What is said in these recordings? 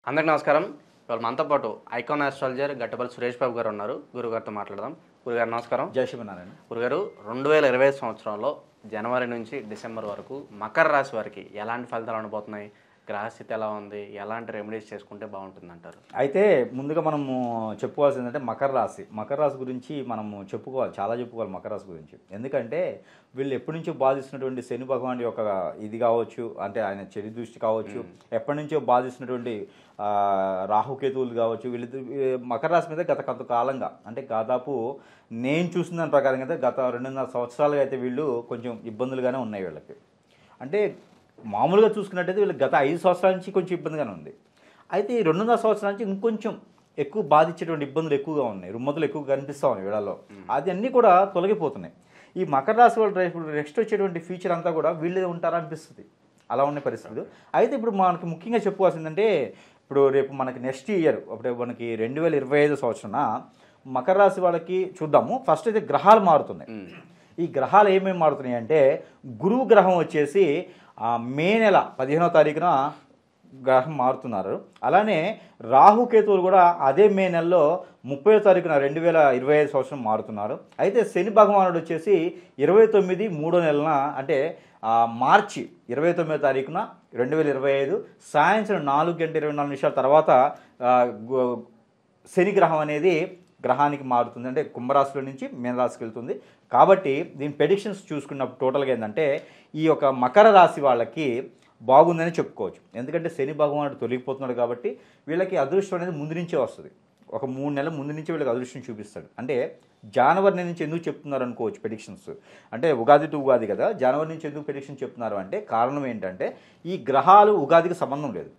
అందరికీ నమస్కారం. ఇవాళ మనతో పాటు ఐకాన్ ఆస్ట్రాలజర్ గట్టపల్లి సురేష్ బాబు గారు ఉన్నారు. గురుగారితో మాట్లాడదాం. గురుగారు నమస్కారం. జై శ్రీమన్నారాయణ. గురుగారు 2025 సంవత్సరంలో జనవరి నుంచి డిసెంబర్ వరకు మకర రాశి వారికి ఎలాంటి ఫలితాలు ఉండబోతున్నాయి? గ్రహస్థితి ఎలా ఉంది? ఎలాంటి రెమెడీస్ చేసుకుంటే బాగుంటుంది అంటారు? అయితే ముందుగా మనము చెప్పుకోవాల్సిందంటే మకర రాశి గురించి మనము చాలా చెప్పుకోవాలి మకర రాశి గురించి. ఎందుకంటే వీళ్ళు ఎప్పటి నుంచో బాధిస్తున్నటువంటి శని భగవాన్ యొక్క ఇది కావచ్చు, అంటే ఆయన చెడు దృష్టి కావచ్చు, ఎప్పటి నుంచో బాధిస్తున్నటువంటి రాహుకేతువులు కావచ్చు, వీళ్ళు మకర రాశి మీద గత కొంతకాలంగా, అంటే దాదాపు నేను చూసిన దాని ప్రకారం అయితే గత 2.5 సంవత్సరాలుగా అయితే వీళ్ళు కొంచెం ఇబ్బందులుగానే ఉన్నాయి వీళ్ళకి. అంటే మామూలుగా చూసుకున్నట్టయితే వీళ్ళకి గత 5 సంవత్సరాల నుంచి కొంచెం ఇబ్బందిగానే ఉంది. అయితే ఈ 2.5 సంవత్సరాల నుంచి ఇంకొంచెం ఎక్కువ బాధించేటువంటి ఇబ్బందులు ఎక్కువగా ఉన్నాయి, రుమ్మతులు ఎక్కువ కనిపిస్తూ ఉన్నాయి వీళ్ళలో. అది అన్నీ కూడా తొలగిపోతున్నాయి. ఈ మకర రాశి వాళ్ళు నెక్స్ట్ వచ్చేటువంటి ఫ్యూచర్ అంతా కూడా వీళ్ళే ఉంటారా అనిపిస్తుంది, అలా ఉన్న పరిస్థితులు. అయితే ఇప్పుడు మనకి ముఖ్యంగా చెప్పుకోవాల్సిందంటే, ఇప్పుడు రేపు మనకి నెక్స్ట్ ఇయర్, అప్పుడు మనకి 2025 సంవత్సరాన మకర రాశి వాళ్ళకి చూద్దాము. ఫస్ట్ అయితే గ్రహాలు మారుతున్నాయి. ఈ గ్రహాలు ఏమేమి మారుతున్నాయి అంటే, గురువు గ్రహం వచ్చేసి మే నెల 15వ తారీఖున గ్రహం మారుతున్నారు. అలానే రాహుకేతువులు కూడా అదే మే నెలలో 30వ తారీఖున 2025 సంవత్సరం మారుతున్నారు. అయితే శని భగవానుడు వచ్చేసి 29 3వ నెలన, అంటే మార్చి 29వ తారీఖున 2025 సాయంత్రం 4:24 తర్వాత శని గ్రహం అనేది గ్రహానికి మారుతుంది, అంటే కుంభరాశిలో నుంచి మీనరాశికి వెళ్తుంది. కాబట్టి దీని ప్రెడిక్షన్స్ చూసుకున్నప్పుడు టోటల్గా ఏంటంటే, ఈ యొక్క మకర రాశి వాళ్ళకి బాగుందని చెప్పుకోవచ్చు. ఎందుకంటే శని భగవానుడు తొలగిపోతున్నాడు కాబట్టి వీళ్ళకి అదృష్టం అనేది ముందు నుంచే వస్తుంది. ఒక 3 నెలల ముందు నుంచి వీళ్ళకి అదృష్టం చూపిస్తాడు. అంటే జనవరి నుంచి ఎందుకు చెప్తున్నారు అనుకోవచ్చు ప్రెడిక్షన్స్, అంటే ఉగాది టు ఉగాది కదా, జనవరి నుంచి ఎందుకు ప్రెడిక్షన్ చెప్తున్నారు అంటే కారణం ఏంటంటే, ఈ గ్రహాలు ఉగాదికి సంబంధం లేదు,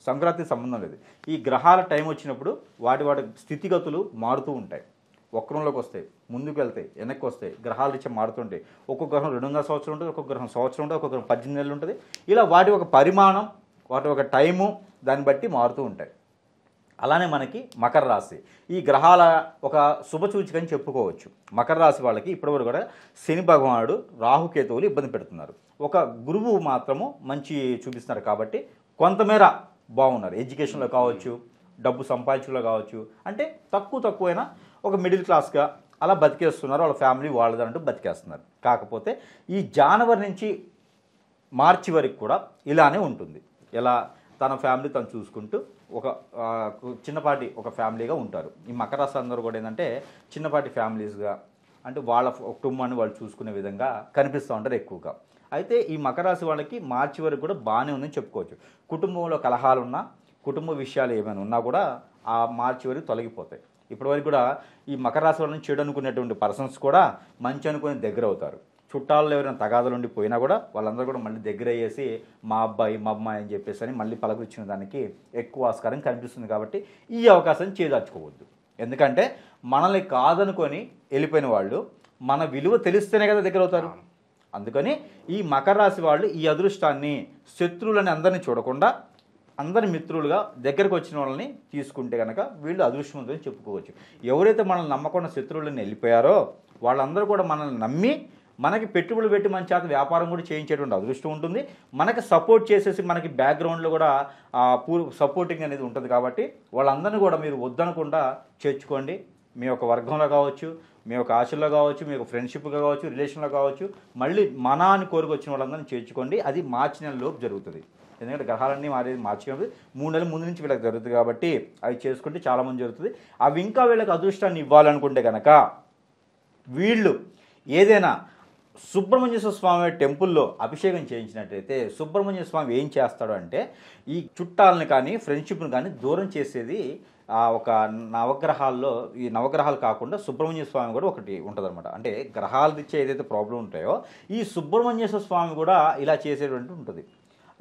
సంక్రాంతికి సంబంధం లేదు. ఈ గ్రహాల టైం వచ్చినప్పుడు వాటి స్థితిగతులు మారుతూ ఉంటాయి. వక్రంలోకి వస్తాయి, ముందుకు వెళ్తాయి, వెనక్కి వస్తాయి, గ్రహాలు ఇచ్చే మారుతుంటాయి. ఒక్కొక్క గ్రహం 2.5 సంవత్సరం ఉంటుంది, ఒక్కొక్క గ్రహం సంవత్సరం ఉంటుంది, ఒక్కొక్క గ్రహం 18 నెలలు ఉంటుంది. ఇలా వాటి ఒక పరిమాణం, వాటి ఒక టైము, దాన్ని బట్టి మారుతూ ఉంటాయి. అలానే మనకి మకర రాశి ఈ గ్రహాల ఒక శుభసూచిక అని చెప్పుకోవచ్చు. మకర రాశి వాళ్ళకి ఇప్పటివరకు కూడా శని భగవానుడు రాహుకేతువులు ఇబ్బంది పెడుతున్నారు. ఒక గురువు మాత్రము మంచి చూపిస్తున్నారు కాబట్టి కొంతమేర బాగున్నారు. ఎడ్యుకేషన్లో కావచ్చు, డబ్బు సంపాదించడంలో కావచ్చు, అంటే తక్కువైనా ఒక మిడిల్ క్లాస్గా అలా బతికేస్తున్నారు. వాళ్ళ ఫ్యామిలీ వాళ్ళదంటూ బతికేస్తున్నారు. కాకపోతే ఈ జనవరి నుంచి మార్చి వరకు కూడా ఇలానే ఉంటుంది. ఇలా తన ఫ్యామిలీ తను చూసుకుంటూ ఒక చిన్నపాటి ఒక ఫ్యామిలీగా ఉంటారు. ఈ మకర రాశి అందరూ కూడా ఏంటంటే చిన్నపాటి ఫ్యామిలీస్గా, అంటే వాళ్ళ కుటుంబాన్ని వాళ్ళు చూసుకునే విధంగా కనిపిస్తూ ఉంటారు ఎక్కువగా. అయితే ఈ మకర రాశి వాళ్ళకి మార్చి వరకు కూడా బాగానే ఉందని చెప్పుకోవచ్చు. కుటుంబంలో కలహాలున్నా, కుటుంబ విషయాలు ఏమైనా ఉన్నా కూడా ఆ మార్చి వరకు తొలగిపోతాయి. ఇప్పటివరకు కూడా ఈ మకర రాశి వాళ్ళని చెడు అనుకునేటువంటి పర్సన్స్ కూడా మంచి అనుకుని దగ్గర అవుతారు. చుట్టాల్లో ఎవరైనా తగాదాలు ఉండి పోయినా కూడా వాళ్ళందరూ కూడా మళ్ళీ దగ్గర అయ్యేసి మా అబ్బాయి మా అమ్మాయి అని చెప్పేసి అని మళ్ళీ పలకరించిన దానికి ఎక్కువ ఆస్కారం కనిపిస్తుంది. కాబట్టి ఈ అవకాశాన్ని చేదార్చుకోవద్దు. ఎందుకంటే మనల్ని కాదనుకొని వెళ్ళిపోయిన వాళ్ళు మన విలువ తెలిస్తేనే కదా దగ్గర అవుతారు. అందుకని ఈ మకర రాశి వాళ్ళు ఈ అదృష్టాన్ని, శత్రువులని అందరినీ చూడకుండా అందరి మిత్రులుగా దగ్గరకు వచ్చిన వాళ్ళని తీసుకుంటే కనుక వీళ్ళు అదృష్టవంతులని చెప్పుకోవచ్చు. ఎవరైతే మనల్ని నమ్మకుండా శత్రువులని వెళ్ళిపోయారో వాళ్ళందరూ కూడా మనల్ని నమ్మి మనకి పెట్టుబడులు పెట్టి మన చేత వ్యాపారం కూడా చేయించేటువంటి అదృష్టం ఉంటుంది. మనకి సపోర్ట్ చేసేసి మనకి బ్యాక్గ్రౌండ్లో కూడా సపోర్టింగ్ అనేది ఉంటుంది. కాబట్టి వాళ్ళందరినీ కూడా మీరు వద్దనకుండా చేర్చుకోండి. మీ యొక్క వర్గంలో కావచ్చు, మీ యొక్క ఆశల్లో కావచ్చు, మీ యొక్క ఫ్రెండ్షిప్గా కావచ్చు, రిలేషన్లో కావచ్చు, మళ్ళీ మన అని కోరుకొచ్చిన వాళ్ళందరినీ చేర్చుకోండి. అది మార్చి నెలలోపు జరుగుతుంది. ఎందుకంటే గ్రహాలన్నీ మార్చి 3 నెలల ముందు నుంచి వీళ్ళకి జరుగుతుంది. కాబట్టి అవి చేసుకుంటే చాలామంది జరుగుతుంది. అవి ఇంకా వీళ్ళకి అదృష్టాన్ని ఇవ్వాలనుకుంటే కనుక వీళ్ళు ఏదైనా సుబ్రహ్మణ్యేశ్వర స్వామి టెంపుల్లో అభిషేకం చేయించినట్టయితే సుబ్రహ్మణ్య స్వామి ఏం చేస్తాడు అంటే, ఈ చుట్టాలని కానీ ఫ్రెండ్షిప్ని కానీ దూరం చేసేది ఒక నవగ్రహాల్లో, ఈ నవగ్రహాలు కాకుండా సుబ్రహ్మణ్య స్వామి కూడా ఒకటి ఉంటుందన్నమాట. అంటే గ్రహాలు ఇచ్చే ఏదైతే ప్రాబ్లం ఉంటాయో ఈ సుబ్రహ్మణ్యేశ్వర స్వామి కూడా ఇలా చేసేటువంటి ఉంటుంది.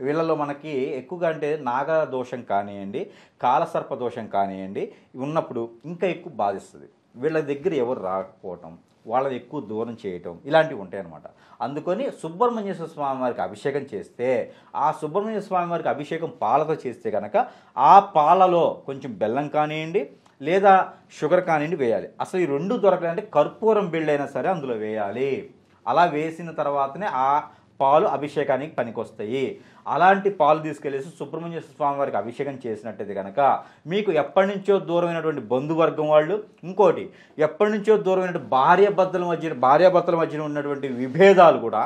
వీళ్ళలో మనకి ఎక్కువగా అంటే నాగదోషం కానివ్వండి, కాలసర్ప దోషం కానివ్వండి ఉన్నప్పుడు ఇంకా ఎక్కువ బాధిస్తుంది. వీళ్ళ దగ్గర ఎవరు రాకపోవటం, వాళ్ళని ఎక్కువ దూరం చేయటం, ఇలాంటివి ఉంటాయి అన్నమాట. అందుకని సుబ్రహ్మణ్యేశ్వర స్వామి వారికి అభిషేకం చేస్తే, ఆ సుబ్రహ్మణ్య స్వామి వారికి అభిషేకం పాలతో చేస్తే కనుక ఆ పాలలో కొంచెం బెల్లం కానివ్వండి లేదా షుగర్ కానివ్వండి వేయాలి. అసలు ఈ 2 దొరకాలంటే కర్పూరం బిళ్ళైనా సరే అందులో వేయాలి. అలా వేసిన తర్వాతనే ఆ పాలు అభిషేకానికి పనికొస్తాయి. అలాంటి పాలు తీసుకెళ్ళేసి సుబ్రహ్మణ్య స్వామి వారికి అభిషేకం చేసినట్టయితే కనుక మీకు ఎప్పటి నుంచో దూరమైనటువంటి బంధువర్గం వాళ్ళు, ఇంకోటి ఎప్పటి నుంచో దూరమైనటువంటి భార్యాభర్తల మధ్యన ఉన్నటువంటి విభేదాలు కూడా,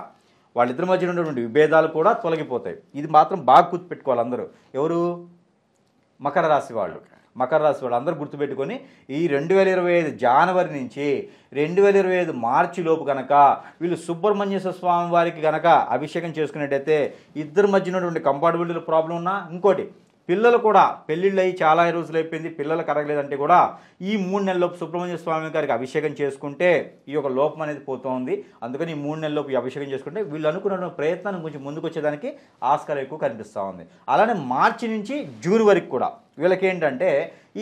వాళ్ళిద్దరి మధ్యన ఉన్నటువంటి విభేదాలు కూడా తొలగిపోతాయి. ఇది మాత్రం బాగా గుర్తుపెట్టుకోవాలి అందరూ. ఎవరు? మకర రాశి వాళ్ళు. మకర రాశి వాళ్ళు అందరూ గుర్తుపెట్టుకొని ఈ 2025 జనవరి నుంచి 2025 మార్చి లోపు కనుక వీళ్ళు సుబ్రహ్మణ్యేశ్వర స్వామి వారికి కనుక అభిషేకం చేసుకున్నట్టయితే ఇద్దరి మధ్య ఉన్నటువంటి కంపాటబిలిటీ ప్రాబ్లం ఉన్నా, ఇంకోటి పిల్లలు కూడా పెళ్ళిళ్ళు అయ్యి చాలా రోజులు అయిపోయింది, పిల్లలు కరగలేదంటే కూడా ఈ 3 నెలలలోపు సుబ్రహ్మణ్య స్వామి గారికి అభిషేకం చేసుకుంటే ఈ యొక్క లోపం అనేది పోతుంది. అందుకని ఈ 3 నెలలలోపు ఈ అభిషేకం చేసుకుంటే వీళ్ళు అనుకున్న ప్రయత్నాన్ని కొంచెం ముందుకు వచ్చేదానికి ఆస్కారం ఎక్కువ కనిపిస్తూ ఉంది. అలానే మార్చి నుంచి జూన్ వరకు కూడా వీళ్ళకి ఏంటంటే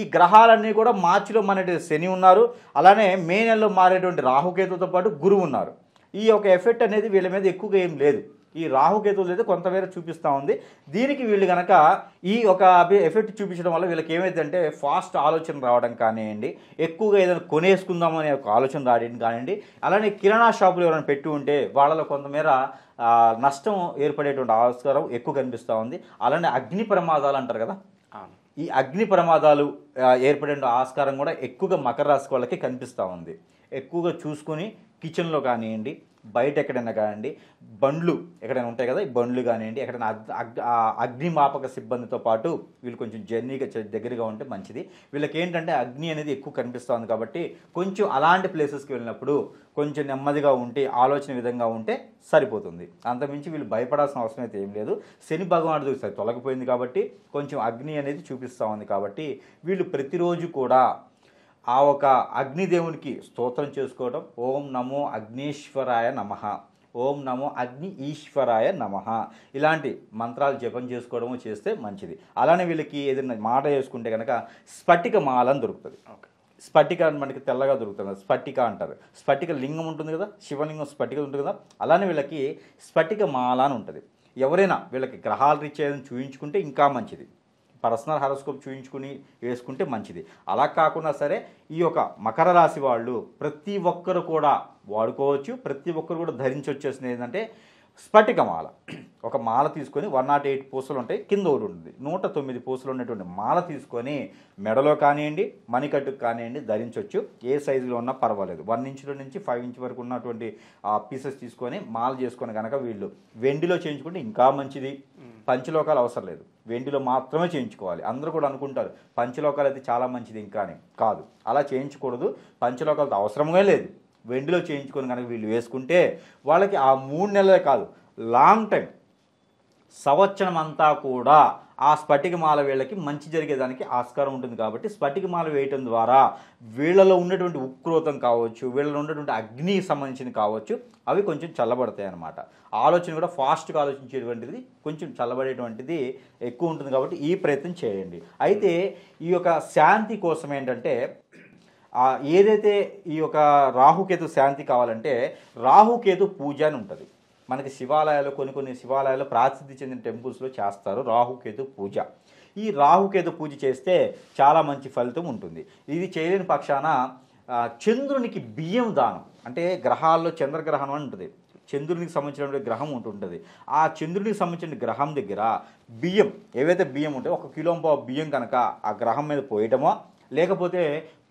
ఈ గ్రహాలన్నీ కూడా మార్చిలో మన శని ఉన్నారు, అలానే మే నెలలో మారేటువంటి రాహుకేతుతో పాటు గురువు ఉన్నారు. ఈ యొక్క ఎఫెక్ట్ అనేది వీళ్ళ మీద ఎక్కువగా ఏం లేదు. ఈ రాహుకేతువులు అయితే కొంతమేర చూపిస్తూ ఉంది. దీనికి వీళ్ళు కనుక ఈ ఒక ఎఫెక్ట్ చూపించడం వల్ల వీళ్ళకి ఏమైందంటే ఫాస్ట్ ఆలోచన రావడం కానివ్వండి, ఎక్కువగా ఏదైనా కొనేసుకుందాం అనే ఒక ఆలోచన రావడం కానివ్వండి, అలానే కిరాణా షాపులు ఎవరైనా పెట్టి ఉంటే వాళ్ళలో కొంతమేర నష్టం ఏర్పడేటువంటి ఆస్కారం ఎక్కువ కనిపిస్తూ ఉంది. అలానే అగ్ని ప్రమాదాలు అంటారు కదా, ఈ అగ్ని ప్రమాదాలు ఏర్పడే ఆస్కారం కూడా ఎక్కువగా మకర రాశి వాళ్ళకి కనిపిస్తూ ఉంది. ఎక్కువగా చూసుకొని కిచెన్లో కానివ్వండి, బయట ఎక్కడైనా కానివ్వండి, బండ్లు ఎక్కడైనా ఉంటాయి కదా, ఈ బండ్లు కానివ్వండి, ఎక్కడైనా అగ్నిమాపక సిబ్బందితో పాటు వీళ్ళు కొంచెం జర్నీగా దగ్గరగా ఉంటే మంచిది. వీళ్ళకి ఏంటంటే అగ్ని అనేది ఎక్కువ కనిపిస్తుంది కాబట్టి కొంచెం అలాంటి ప్లేసెస్కి వెళ్ళినప్పుడు కొంచెం నెమ్మదిగా ఉంటే, ఆలోచన విధంగా ఉంటే సరిపోతుంది. అంతమించి వీళ్ళు భయపడాల్సిన అవసరం అయితే ఏం లేదు. శని భగవానుడు తొలగిపోయింది కాబట్టి కొంచెం అగ్ని అనేది చూపిస్తూ ఉంది కాబట్టి వీళ్ళు ప్రతిరోజు కూడా ఆ ఒక అగ్నిదేవునికి స్తోత్రం చేసుకోవడం, ఓం నమో అగ్నీశ్వరాయ నమః, ఓం నమో అగ్ని ఈశ్వరాయ నమః, ఇలాంటి మంత్రాలు జపం చేసుకోవడము చేస్తే మంచిది. అలానే వీళ్ళకి ఏదైనా మాట చేసుకుంటే కనుక స్ఫటిక మాల అని దొరుకుతుంది. స్ఫటిక మనకి తెల్లగా దొరుకుతుంది, స్ఫటిక అంటారు. స్ఫటిక లింగం ఉంటుంది కదా, శివలింగం స్ఫటిక ఉంటుంది కదా, అలానే వీళ్ళకి స్ఫటిక మాల అని ఉంటుంది. ఎవరైనా వీళ్ళకి గ్రహాల రీత్యా చూయించుకుంటే ఇంకా మంచిది. పర్సనల్ హారోస్కోప్ చూయించుకుని వేసుకుంటే మంచిది. అలా కాకుండా సరే ఈ యొక్క మకర రాశి వాళ్ళు ప్రతి ఒక్కరు కూడా వాడుకోవచ్చు, ప్రతి ఒక్కరు కూడా ధరించి వచ్చేసింది ఏంటంటే స్ఫటిక మాల. ఒక మాల తీసుకొని 108 పూసలు ఉంటాయి, కింద ఒకటి ఉంటుంది, 109 పూసలు ఉన్నటువంటి మాల తీసుకొని మెడలో కానివ్వండి, మణికట్టుకు కానివ్వండి ధరించవచ్చు. ఏ సైజులో ఉన్నా పర్వాలేదు. 1 ఇంచ్ నుంచి 5 ఇంచ్ వరకు ఉన్నటువంటి పీసెస్ తీసుకొని మాల చేసుకొని కనుక వీళ్ళు వెండిలో చేయించుకుంటే ఇంకా మంచిది. పంచలోకాలు అవసరం లేదు, వెండిలో మాత్రమే చేయించుకోవాలి. అందరూ కూడా అనుకుంటారు పంచలోకాలు అయితే చాలా మంచిది, ఇంకానే కాదు, అలా చేయించకూడదు. పంచలోకాలతో అవసరమే లేదు. వెండిలో చేయించుకొని కనుక వీళ్ళు వేసుకుంటే వాళ్ళకి ఆ 3 నెలలే కాదు, లాంగ్ టైం, సంవత్సరం అంతా కూడా ఆ స్ఫటికమాల వీళ్ళకి మంచి జరిగేదానికి ఆస్కారం ఉంటుంది. కాబట్టి స్ఫటికమాల వేయటం ద్వారా వీళ్ళలో ఉన్నటువంటి ఉక్రోతం కావచ్చు, వీళ్ళలో ఉన్నటువంటి అగ్నికి సంబంధించింది కావచ్చు, అవి కొంచెం చల్లబడతాయి అన్నమాట. ఆలోచన కూడా ఫాస్ట్గా ఆలోచించేటువంటిది కొంచెం చల్లబడేటువంటిది ఎక్కువ ఉంటుంది. కాబట్టి ఈ ప్రయత్నం చేయండి. అయితే ఈ యొక్క శాంతి కోసం ఏంటంటే ఏదైతే ఈ యొక్క రాహుకేతు శాంతి కావాలంటే రాహుకేతు పూజ అని ఉంటుంది. మనకి శివాలయాలు కొన్ని శివాలయాల్లో ప్రసిద్ధి చెందిన టెంపుల్స్లో చేస్తారు రాహుకేతు పూజ. ఈ రాహుకేతు పూజ చేస్తే చాలా మంచి ఫలితం ఉంటుంది. ఇది చేయలేని పక్షాన చంద్రునికి బియ్యం దానం, అంటే గ్రహాల్లో చంద్రగ్రహణం అని ఉంటుంది, చంద్రునికి సంబంధించిన గ్రహం ఉంటుంటుంది. ఆ చంద్రునికి సంబంధించిన గ్రహం దగ్గర బియ్యం, ఏవైతే బియ్యం ఉంటాయో 1 కిలో బియ్యం కనుక ఆ గ్రహం మీద పోయటమో, లేకపోతే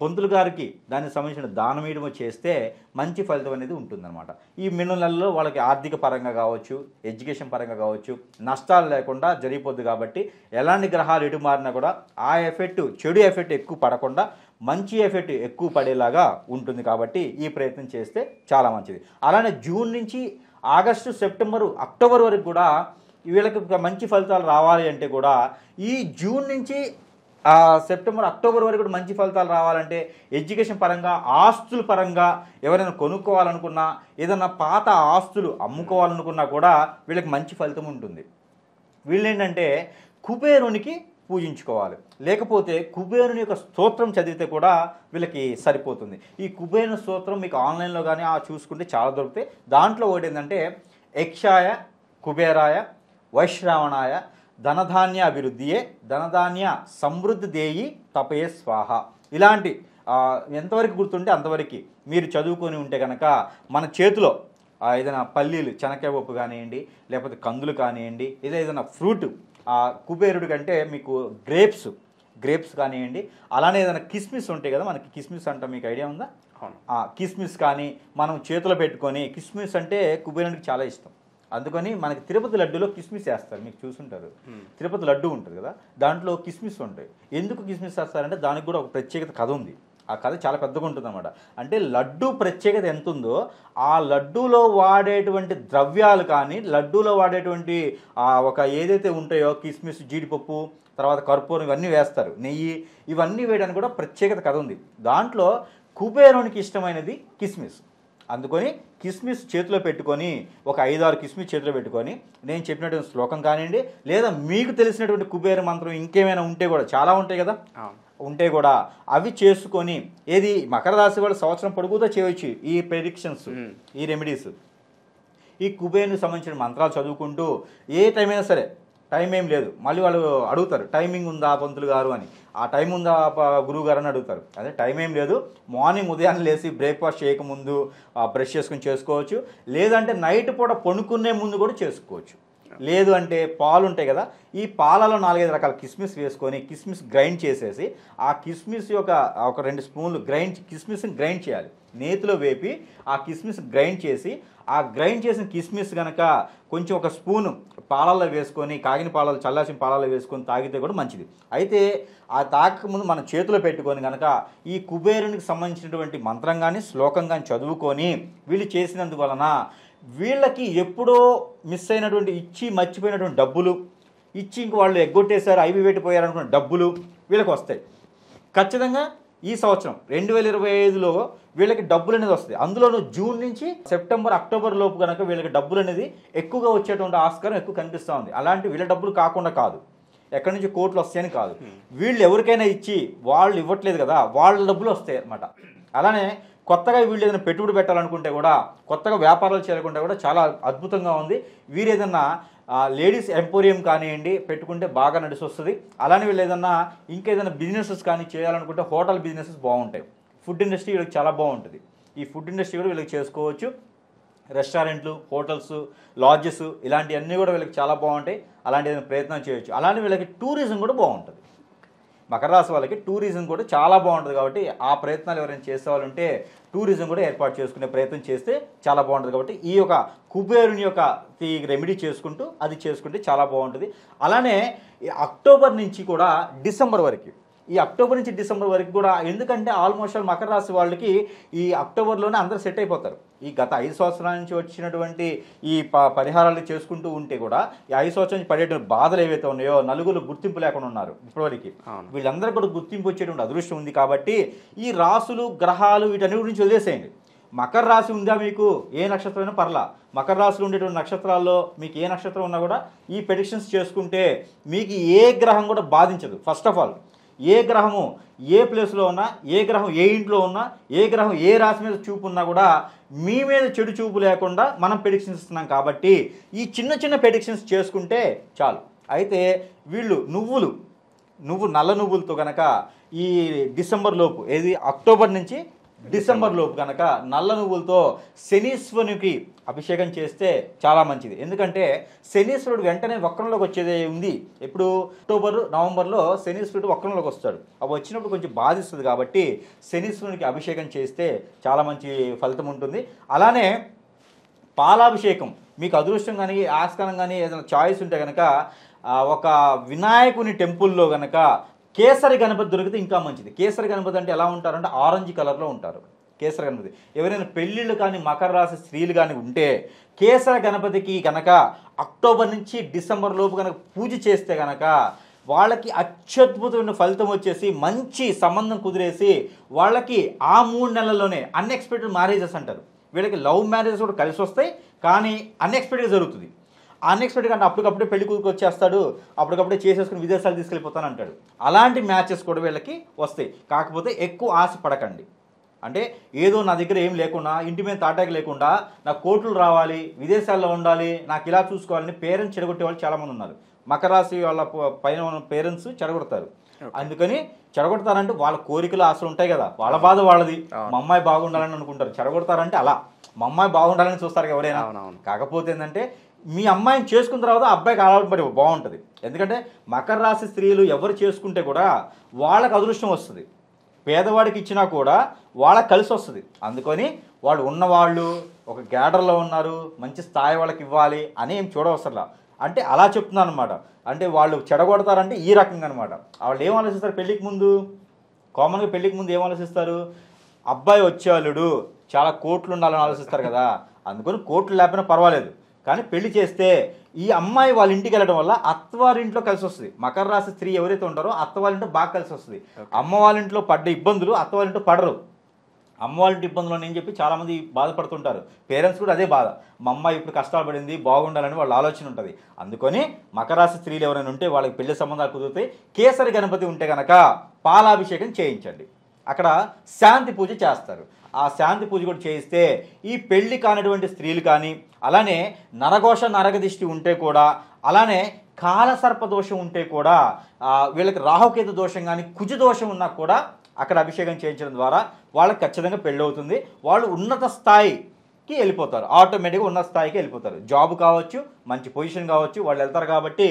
పంతులు గారికి దానికి సంబంధించిన దానం వేయడమో చేస్తే మంచి ఫలితం అనేది ఉంటుందన్నమాట. ఈ మిన్ను నెలలో వాళ్ళకి ఆర్థిక పరంగా కావచ్చు, ఎడ్యుకేషన్ పరంగా కావచ్చు, నష్టాలు లేకుండా జరిగిపోద్ది. కాబట్టి ఎలాంటి గ్రహాలు ఎటు మారినా కూడా ఆ ఎఫెక్ట్, చెడు ఎఫెక్ట్ ఎక్కువ పడకుండా మంచి ఎఫెక్ట్ ఎక్కువ పడేలాగా ఉంటుంది. కాబట్టి ఈ ప్రయత్నం చేస్తే చాలా మంచిది. అలానే జూన్ నుంచి ఆగస్టు, సెప్టెంబరు, అక్టోబర్ వరకు కూడా వీళ్ళకి మంచి ఫలితాలు రావాలి అంటే కూడా ఈ జూన్ నుంచి సెప్టెంబర్, అక్టోబర్ వరకు కూడా మంచి ఫలితాలు రావాలంటే ఎడ్యుకేషన్ పరంగా, ఆస్తుల పరంగా ఎవరైనా కొనుక్కోవాలనుకున్నా, ఏదైనా పాత ఆస్తులు అమ్ముకోవాలనుకున్నా కూడా వీళ్ళకి మంచి ఫలితం ఉంటుంది. వీళ్ళేంటంటే కుబేరునికి పూజించుకోవాలి, లేకపోతే కుబేరుని యొక్క స్తోత్రం చదివితే కూడా వీళ్ళకి సరిపోతుంది. ఈ కుబేరుని స్తోత్రం మీకు ఆన్లైన్లో కానీ చూసుకుంటే చాలా దొరుకుతాయి. దాంట్లో ఒకటి ఏంటంటే యక్షాయ కుబేరాయ వైశ్రావణాయ ధనధాన్య అభివృద్ధియే ధనధాన్య సమృద్ధి దేయి తపయే స్వాహ, ఇలాంటి ఎంతవరకు గుర్తుంటే అంతవరకు మీరు చదువుకొని ఉంటే కనుక మన చేతిలో ఏదైనా పల్లీలు శనక్కాయ పప్పు కానివ్వండి, లేకపోతే కందులు కానివ్వండి, ఏదైనా ఫ్రూట్ కుబేరుడి కంటే మీకు గ్రేప్స్ కానివ్వండి, అలానే ఏదైనా కిస్మిస్ ఉంటాయి కదా, మనకి కిస్మిస్ అంట మీకు ఐడియా ఉందా? కిస్మిస్ కానీ మనం చేతిలో పెట్టుకొని, కిస్మిస్ అంటే కుబేరుడికి చాలా ఇష్టం, అందుకని మనకి తిరుపతి లడ్డూలో కిస్మిస్ వేస్తారు, మీకు చూసుంటారు. తిరుపతి లడ్డు ఉంటుంది కదా, దాంట్లో కిస్మిస్ ఉంటాయి. ఎందుకు కిస్మిస్ వేస్తారంటే దానికి కూడా ఒక ప్రత్యేకత కథ ఉంది. ఆ కథ చాలా పెద్దగా ఉంటుంది అన్నమాట. అంటే లడ్డు ప్రత్యేకత ఎంత ఉందో ఆ లడ్డూలో వాడేటువంటి ద్రవ్యాలు కానీ, లడ్డూలో వాడేటువంటి ఒక ఏదైతే ఉంటాయో కిస్మిస్, జీడిపప్పు, తర్వాత కర్పూరం ఇవన్నీ వేస్తారు, నెయ్యి, ఇవన్నీ వేయడానికి కూడా ప్రత్యేకత కథ ఉంది. దాంట్లో కుబేరునికి ఇష్టమైనది కిస్మిస్. అందుకని కిస్మిస్ చేతిలో పెట్టుకొని, ఒక 5-6 కిస్మిస్ చేతిలో పెట్టుకొని, నేను చెప్పినటువంటి శ్లోకం కానివ్వండి, లేదా మీకు తెలిసినటువంటి కుబేర మంత్రం ఇంకేమైనా ఉంటే కూడా, చాలా ఉంటాయి కదా, ఉంటే కూడా అవి చేసుకొని, ఏది మకర రాశి వాళ్ళు సంవత్సరం పొడుగుతో చేయవచ్చు ఈ ప్రెడిక్షన్స్, ఈ రెమెడీస్. ఈ కుబేరునికి సంబంధించిన మంత్రాలు చదువుకుంటూ ఏ టైం అయినా సరే, టైం ఏం లేదు, మళ్ళీ వాళ్ళు అడుగుతారు టైమింగ్ ఉందా పంతులు గారు అని, ఆ టైం ఉందా గురువు గారు అని అడుగుతారు. అదే టైం ఏం లేదు, మార్నింగ్ ఉదయాన్నే లేచి బ్రేక్ఫాస్ట్ చేయకముందు బ్రష్ చేసుకుని చేసుకోవచ్చు, లేదంటే నైట్ పూట పడుకునే ముందు కూడా చేసుకోవచ్చు. లేదు అంటే పాలు ఉంటాయి కదా, ఈ పాలలో 4-5 రకాల కిస్మిస్ వేసుకొని, కిస్మిస్ గ్రైండ్ చేసేసి, ఆ కిస్మిస్ ఒక 2 స్పూన్లు కిస్మిస్ని గ్రైండ్ చేయాలి, నేతిలో వేపి ఆ కిస్మిస్ గ్రైండ్ చేసి, ఆ గ్రైండ్ చేసిన కిస్మిస్ కనుక కొంచెం ఒక స్పూను పాలల్లో వేసుకొని, కాగిన పాలలో చల్లాసిన పాలల్లో వేసుకొని తాగితే కూడా మంచిది. అయితే ఆ తాగకముందు మన చేతిలో పెట్టుకొని కనుక ఈ కుబేరునికి సంబంధించినటువంటి మంత్రం కానీ, శ్లోకం కానీ చదువుకొని వీళ్ళు చేసినందువలన వీళ్ళకి ఎప్పుడో మిస్ అయినటువంటి, ఇచ్చి మర్చిపోయినటువంటి డబ్బులు, ఇచ్చి ఇంక వాళ్ళు ఎగ్గొట్టేశారు, ఐవి పెట్టిపోయారు అనుకున్న డబ్బులు వీళ్ళకి వస్తాయి. ఖచ్చితంగా ఈ సంవత్సరం 2025లో వీళ్ళకి డబ్బులు అనేది వస్తుంది. అందులోనూ జూన్ నుంచి సెప్టెంబర్, అక్టోబర్ లోపు కనుక వీళ్ళకి డబ్బులు అనేది ఎక్కువగా వచ్చేటువంటి ఆస్కారం ఎక్కువ కనిపిస్తూ ఉంది. అలాంటి వీళ్ళ డబ్బులు కాకుండా కాదు, ఎక్కడి నుంచి కోట్లు వస్తాయని కాదు, వీళ్ళు ఎవరికైనా ఇచ్చి వాళ్ళు ఇవ్వట్లేదు కదా, వాళ్ళ డబ్బులు వస్తాయి అన్నమాట. అలానే కొత్తగా వీళ్ళు ఏదైనా పెట్టుబడి పెట్టాలనుకుంటే కూడా, కొత్తగా వ్యాపారాలు చేయాలనుకుంటే కూడా చాలా అద్భుతంగా ఉంది. వీరు ఏదన్నా లేడీస్ ఎంపోరియం కానివ్వండి పెట్టుకుంటే బాగా నడిచి వస్తుంది. అలానే వీళ్ళు ఏదన్నా ఇంకేదైనా బిజినెసెస్ కానీ చేయాలనుకుంటే హోటల్ బిజినెసెస్ బాగుంటాయి. ఫుడ్ ఇండస్ట్రీ వీళ్ళకి చాలా బాగుంటుంది. ఈ ఫుడ్ ఇండస్ట్రీ కూడా వీళ్ళకి చేసుకోవచ్చు. రెస్టారెంట్లు, హోటల్స్, లాడ్జెస్ ఇలాంటివన్నీ కూడా వీళ్ళకి చాలా బాగుంటాయి. అలాంటి ఏదైనా ప్రయత్నం చేయొచ్చు. అలానే వీళ్ళకి టూరిజం కూడా బాగుంటుంది. మకర రాశి వాళ్ళకి టూరిజం కూడా చాలా బాగుంటుంది. కాబట్టి ఆ ప్రయత్నాలు ఎవరైనా చేసేవాళ్ళంటే టూరిజం కూడా ఏర్పాటు చేసుకునే ప్రయత్నం చేస్తే చాలా బాగుంటుంది. కాబట్టి ఈ యొక్క కుబేరుని యొక్క రెమెడీ చేసుకుంటే చాలా బాగుంటుంది. అలానే అక్టోబర్ నుంచి కూడా డిసెంబర్ వరకు, ఈ అక్టోబర్ నుంచి డిసెంబర్ వరకు కూడా, ఎందుకంటే ఆల్మోస్ట్ మకర రాశి వాళ్ళకి ఈ అక్టోబర్లోనే అందరూ సెట్ అయిపోతారు. ఈ గత 5 సంవత్సరాల నుంచి వచ్చినటువంటి ఈ పరిహారాలు చేసుకుంటూ ఉంటే కూడా, ఈ 5 సంవత్సరాల నుంచి పడేటువంటి బాధలు ఏవైతే ఉన్నాయో, నలుగురు గుర్తింపు లేకుండా ఉన్నారు ఇప్పటివరకు, వీళ్ళందరూ కూడా గుర్తింపు వచ్చేటువంటి అదృష్టం ఉంది. కాబట్టి ఈ రాసులు, గ్రహాలు వీటన్నిటి గురించి వదిలేసేయండి. మకర రాశి ఉందా మీకు, ఏ నక్షత్రమైనా పర్లా, మకర రాశిలో ఉండేటువంటి నక్షత్రాల్లో మీకు ఏ నక్షత్రం ఉన్నా కూడా ఈ ప్రెడిక్షన్స్ చేసుకుంటే మీకు ఏ గ్రహం కూడా బాధించదు. ఫస్ట్ ఆఫ్ ఆల్ ఏ గ్రహము ఏ ప్లేస్లో ఉన్నా, ఏ గ్రహం ఏ ఇంట్లో ఉన్నా, ఏ గ్రహం ఏ రాశి మీద చూపు ఉన్నా కూడా మీ మీద చెడు చూపు లేకుండా మనం ప్రెడిక్షన్స్ ఇస్తున్నాం. కాబట్టి ఈ చిన్న చిన్న ప్రెడిక్షన్స్ చేసుకుంటే చాలు. అయితే వీళ్ళు నల్ల నువ్వులతో కనుక ఈ డిసెంబర్ లోపు, ఏది అక్టోబర్ నుంచి డిసెంబర్ లోపు కనుక నల్ల నువ్వులతో శనీశ్వరునికి అభిషేకం చేస్తే చాలా మంచిది. ఎందుకంటే శనీశ్వరుడు వెంటనే వక్రంలోకి వచ్చేది ఉంది. ఇప్పుడు అక్టోబర్, నవంబర్లో శనీశ్వరుడు వక్రంలోకి వస్తాడు. అవి వచ్చినప్పుడు కొంచెం బాధిస్తుంది. కాబట్టి శనీశ్వరునికి అభిషేకం చేస్తే చాలా మంచి ఫలితం ఉంటుంది. అలానే పాలాభిషేకం, మీకు అదృష్టం కానీ ఆస్కారం కానీ ఏదైనా చాయిస్ ఉంటే కనుక ఒక వినాయకుని టెంపుల్లో కనుక కేసరి గణపతి దొరికితే ఇంకా మంచిది. కేసరి గణపతి అంటే ఎలా ఉంటారంటే ఆరెంజ్ కలర్లో ఉంటారు. కేసరి గణపతి ఎవరైనా పెళ్ళిళ్ళు కానీ మకర రాశి స్త్రీలు కానీ ఉంటే కేసరి గణపతికి కనుక అక్టోబర్ నుంచి డిసెంబర్ లోపు కనుక పూజ చేస్తే కనుక వాళ్ళకి అత్యద్భుతమైన ఫలితం వచ్చేసి మంచి సంబంధం కుదిరేసి వాళ్ళకి ఆ 3 నెలల్లోనే అన్ఎక్స్పెక్టెడ్ మ్యారేజెస్ అంటారు. వీళ్ళకి లవ్ మ్యారేజెస్ కూడా కలిసి వస్తాయి, కానీ అన్ఎక్స్పెక్టెడ్గా జరుగుతుంది. అన్ఎక్స్పెక్టెడ్గా అంటే అప్పటికప్పుడే పెళ్లి కూతురు వచ్చేస్తాడు, అప్పటికప్పుడే చేసేసుకుని విదేశాలు తీసుకెళ్ళిపోతాను అంటాడు. అలాంటి మ్యాచెస్ కూడా వీళ్ళకి వస్తాయి. కాకపోతే ఎక్కువ ఆశ పడకండి. అంటే ఏదో నా దగ్గర ఏం లేకుండా, ఇంటి మీద తాటాకి లేకుండా, నాకు కోట్లు రావాలి, విదేశాల్లో ఉండాలి, నాకు ఇలా చూసుకోవాలని పేరెంట్స్ చెడగొట్టే వాళ్ళు చాలామంది ఉన్నారు. మకర రాశి వాళ్ళ పైన ఉన్న పేరెంట్స్ చెడగొడతారు. అందుకని చెడగొడతారంటే వాళ్ళ కోరికలు ఆశలు ఉంటాయి కదా, వాళ్ళ బాధ వాళ్ళది. మా అమ్మాయి బాగుండాలని అనుకుంటారు. చెడగొడతారంటే అలా మా అమ్మాయి బాగుండాలని చూస్తారు ఎవరైనా. కాకపోతే ఏంటంటే మీ అమ్మాయిని చేసుకున్న తర్వాత అబ్బాయికి అలవాటు పడి బాగుంటుంది. ఎందుకంటే మకర రాశి స్త్రీలు ఎవరు చేసుకుంటే కూడా వాళ్ళకి అదృష్టం వస్తుంది. పేదవాడికి ఇచ్చినా కూడా వాళ్ళకి కలిసి వస్తుంది. అందుకని వాళ్ళు ఉన్నవాళ్ళు ఒక గ్యాడర్లో ఉన్నారు, మంచి స్థాయి వాళ్ళకి ఇవ్వాలి అని ఏం చూడవసరలా. అంటే అలా చెప్తున్నాను అనమాట. అంటే వాళ్ళు చెడగొడతారంటే ఈ రకంగా అనమాట. వాళ్ళు ఏం ఆలోచిస్తారు పెళ్ళికి ముందు? కామన్గా పెళ్ళికి ముందు ఏం ఆలోచిస్తారు? అబ్బాయి వచ్చేవాళ్ళుడు చాలా కోట్లు ఉండాలని ఆలోచిస్తారు కదా. అందుకని కోట్లు లేకపోయినా పర్వాలేదు, కానీ పెళ్లి చేస్తే ఈ అమ్మాయి వాళ్ళ ఇంటికి వెళ్ళడం వల్ల అత్తవారింట్లో కలిసి వస్తుంది. మకర రాశి స్త్రీ ఎవరైతే ఉంటారో అత్తవారింట్లో బాగా కలిసి వస్తుంది. అమ్మ వాళ్ళ ఇంట్లో పడ్డ ఇబ్బందులు అత్తవారింట్లో పడరు. అమ్మ వాళ్ళ ఇంటి ఇబ్బందులు అని చెప్పి చాలామంది బాధపడుతుంటారు. పేరెంట్స్ కూడా అదే బాధ, మా అమ్మాయి ఇప్పుడు కష్టాలు పడింది బాగుండాలని వాళ్ళ ఆలోచన ఉంటుంది. అందుకని మకర రాశి స్త్రీలు ఎవరైనా ఉంటే వాళ్ళకి పెళ్లి సంబంధాలు కుదురుతాయి. కేసరి గణపతి ఉంటే కనుక పాలాభిషేకం చేయించండి. అక్కడ శాంతి పూజ చేస్తారు. ఆ శాంతి పూజ కూడా చేయిస్తే ఈ పెళ్లి కానిటువంటి స్త్రీలు కానీ, అలానే నరఘోష నరగదిష్టి ఉంటే కూడా, అలానే కాలసర్ప దోషం ఉంటే కూడా, వీళ్ళకి రాహుకేతు దోషం కానీ కుజ దోషం ఉన్నా కూడా అక్కడ అభిషేకం చేయించడం ద్వారా వాళ్ళకి ఖచ్చితంగా పెళ్ళి అవుతుంది. వాళ్ళు ఉన్నత స్థాయికి వెళ్ళిపోతారు, ఆటోమేటిక్గా ఉన్నత స్థాయికి వెళ్ళిపోతారు. జాబ్ కావచ్చు, మంచి పొజిషన్ కావచ్చు, వాళ్ళు వెళ్తారు. కాబట్టి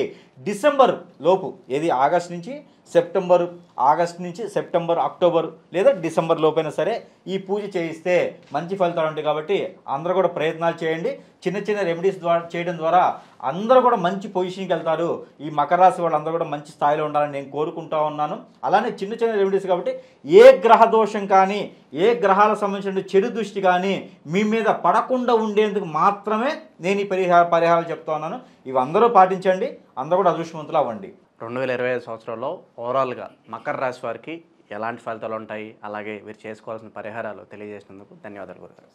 డిసెంబర్ లోపు, ఏది ఆగస్ట్ నుంచి సెప్టెంబర్, ఆగస్ట్ నుంచి సెప్టెంబర్, అక్టోబర్ లేదా డిసెంబర్ లోపైనా సరే ఈ పూజ చేయిస్తే మంచి ఫలితాలు ఉంటాయి. కాబట్టి అందరూ కూడా ప్రయత్నాలు చేయండి. చిన్న చిన్న రెమెడీస్ ద్వారా చేయడం ద్వారా అందరూ కూడా మంచి పొజిషన్కి వెళ్తారు. ఈ మకర రాశి వాళ్ళందరూ కూడా మంచి స్థాయిలో ఉండాలని నేను కోరుకుంటా ఉన్నాను. అలానే చిన్న చిన్న రెమెడీస్ కాబట్టి ఏ గ్రహ దోషం కానీ, ఏ గ్రహాలకు సంబంధించిన చెడు దృష్టి కానీ మీ మీద పడకుండా ఉండేందుకు మాత్రమే నేను ఈ పరిహారాలు చెప్తా ఉన్నాను. ఇవి అందరూ పాటించండి, అందరూ కూడా అదృష్టవంతులు అవ్వండి. 2025 సంవత్సరంలో ఓవరాల్గా మకర రాశి వారికి ఎలాంటి ఫలితాలు ఉంటాయి, అలాగే వీరు చేసుకోవాల్సిన పరిహారాలు తెలియజేసినందుకు ధన్యవాదాలు గురుగారు.